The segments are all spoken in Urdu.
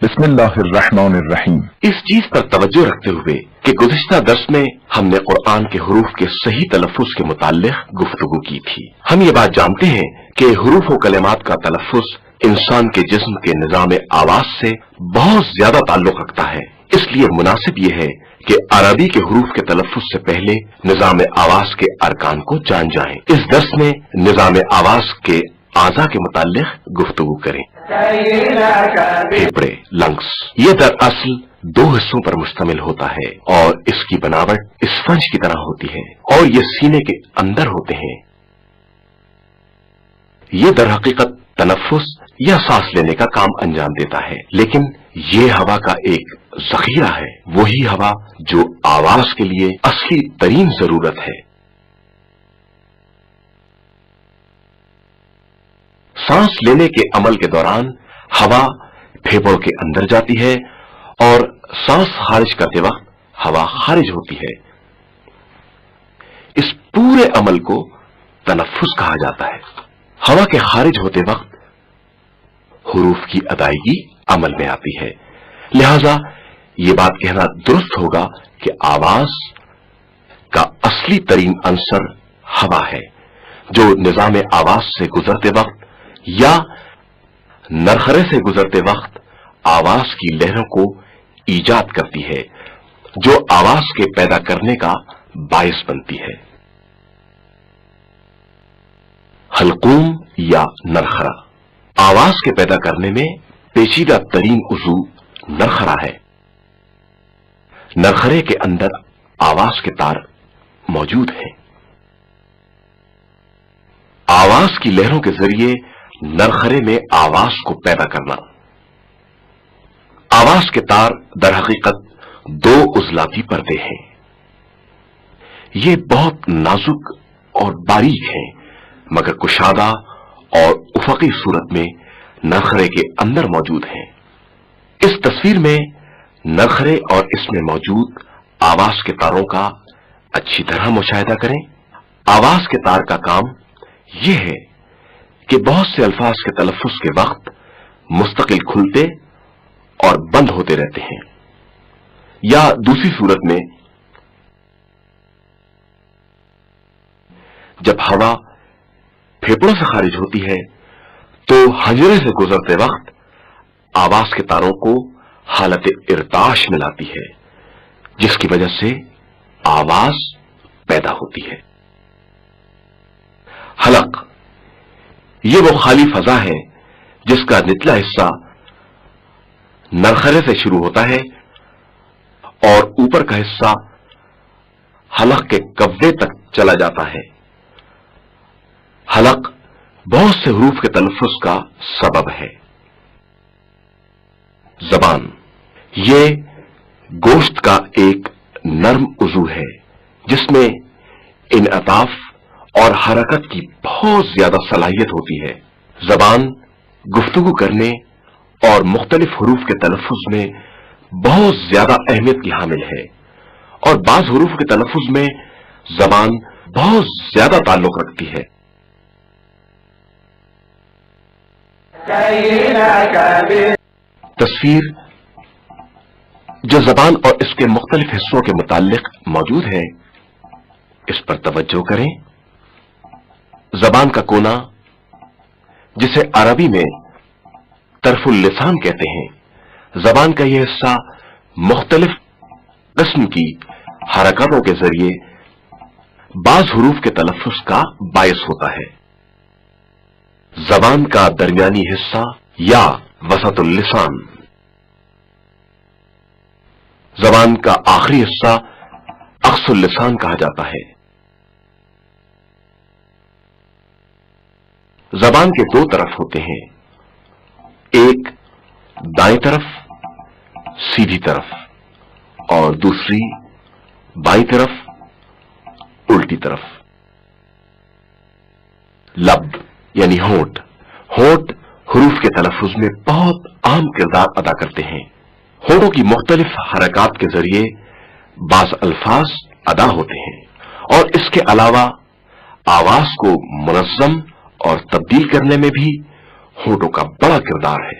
بسم اللہ الرحمن الرحیم۔ اس چیز پر توجہ رکھتے ہوئے کہ گزشتہ درس میں ہم نے قرآن کے حروف کے صحیح تلفظ کے متعلق گفتگو کی تھی، ہم یہ بات جانتے ہیں کہ حروف و کلمات کا تلفظ انسان کے جسم کے نظام آواز سے بہت زیادہ تعلق رکھتا ہے، اس لیے مناسب یہ ہے کہ عربی کے حروف کے تلفظ سے پہلے نظام آواز کے ارکان کو جان جائیں۔ اس درس میں نظام آواز کے اعضاء کے متعلق گفتگو کریں۔ پھیپھڑے، لنگس، یہ دراصل دو حصوں پر مشتمل ہوتا ہے اور اس کی بناوٹ اسفنج کی طرح ہوتی ہے اور یہ سینے کے اندر ہوتے ہیں۔ یہ در حقیقت تنفس یا سانس لینے کا کام انجام دیتا ہے، لیکن یہ ہوا کا ایک ذخیرہ ہے، وہی ہوا جو آواز کے لیے اصلی ترین ضرورت ہے۔ سانس لینے کے عمل کے دوران ہوا پھیپھڑوں کے اندر جاتی ہے اور سانس خارج کرتے وقت ہوا خارج ہوتی ہے۔ اس پورے عمل کو تنفس کہا جاتا ہے۔ ہوا کے خارج ہوتے وقت حروف کی ادائیگی عمل میں آتی ہے، لہذا یہ بات کہنا درست ہوگا کہ آواز کا اصلی ترین عنصر ہوا ہے، جو نظام آواز سے گزرتے وقت یا نرخرے سے گزرتے وقت آواز کی لہروں کو ایجاد کرتی ہے، جو آواز کے پیدا کرنے کا باعث بنتی ہے۔ حلقوم یا نرخرا آواز کے پیدا کرنے میں پیچیدہ ترین عضو نرخرا ہے۔ نرخرے کے اندر آواز کے تار موجود ہیں۔ آواز کی لہروں کے ذریعے نرخرے میں آواز کو پیدا کرنا۔ آواز کے تار در حقیقت دو عضلاتی پردے ہیں، یہ بہت نازک اور باریک ہیں مگر کشادہ اور افقی صورت میں نرخرے کے اندر موجود ہیں۔ اس تصویر میں نرخرے اور اس میں موجود آواز کے تاروں کا اچھی طرح مشاہدہ کریں۔ آواز کے تار کا کام یہ ہے کہ بہت سے الفاظ کے تلفظ کے وقت مستقل کھلتے اور بند ہوتے رہتے ہیں، یا دوسری صورت میں جب ہوا پھیپھڑوں سے خارج ہوتی ہے تو حنجرے سے گزرتے وقت آواز کے تاروں کو حالت ارتعاش میں لاتی ہے، جس کی وجہ سے آواز پیدا ہوتی ہے۔ حلق یہ وہ خالی فضا ہے جس کا نچلا حصہ نرخرے سے شروع ہوتا ہے اور اوپر کا حصہ حلق کے قبضے تک چلا جاتا ہے۔ حلق بہت سے حروف کے تلفظ کا سبب ہے۔ زبان یہ گوشت کا ایک نرم عضو ہے جس میں انعطاف اور حرکت کی بہت زیادہ صلاحیت ہوتی ہے۔ زبان گفتگو کرنے اور مختلف حروف کے تلفظ میں بہت زیادہ اہمیت کی حامل ہے، اور بعض حروف کے تلفظ میں زبان بہت زیادہ تعلق رکھتی ہے۔ تصویر جو زبان اور اس کے مختلف حصوں کے متعلق موجود ہے، اس پر توجہ کریں۔ زبان کا کونا، جسے عربی میں طرف اللسان کہتے ہیں، زبان کا یہ حصہ مختلف قسم کی حرکاتوں کے ذریعے بعض حروف کے تلفظ کا باعث ہوتا ہے۔ زبان کا درمیانی حصہ یا وسط اللسان، زبان کا آخری حصہ اقصى اللسان کہا جاتا ہے۔ زبان کے دو طرف ہوتے ہیں، ایک دائیں طرف سیدھی طرف اور دوسری بائیں طرف الٹی طرف۔ لب یعنی ہونٹ، ہونٹ حروف کے تلفظ میں بہت اہم کردار ادا کرتے ہیں۔ ہونٹوں کی مختلف حرکات کے ذریعے بعض الفاظ ادا ہوتے ہیں، اور اس کے علاوہ آواز کو منظم اور تبدیل کرنے میں بھی ہونٹوں کا بڑا کردار ہے۔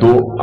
2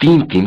3-3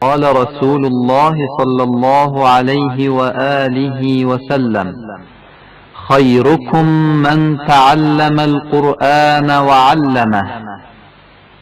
قال رسول الله صلى الله عليه وآله وسلم خيركم من تعلم القرآن وعلمه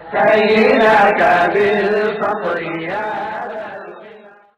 كينك بالفقر يا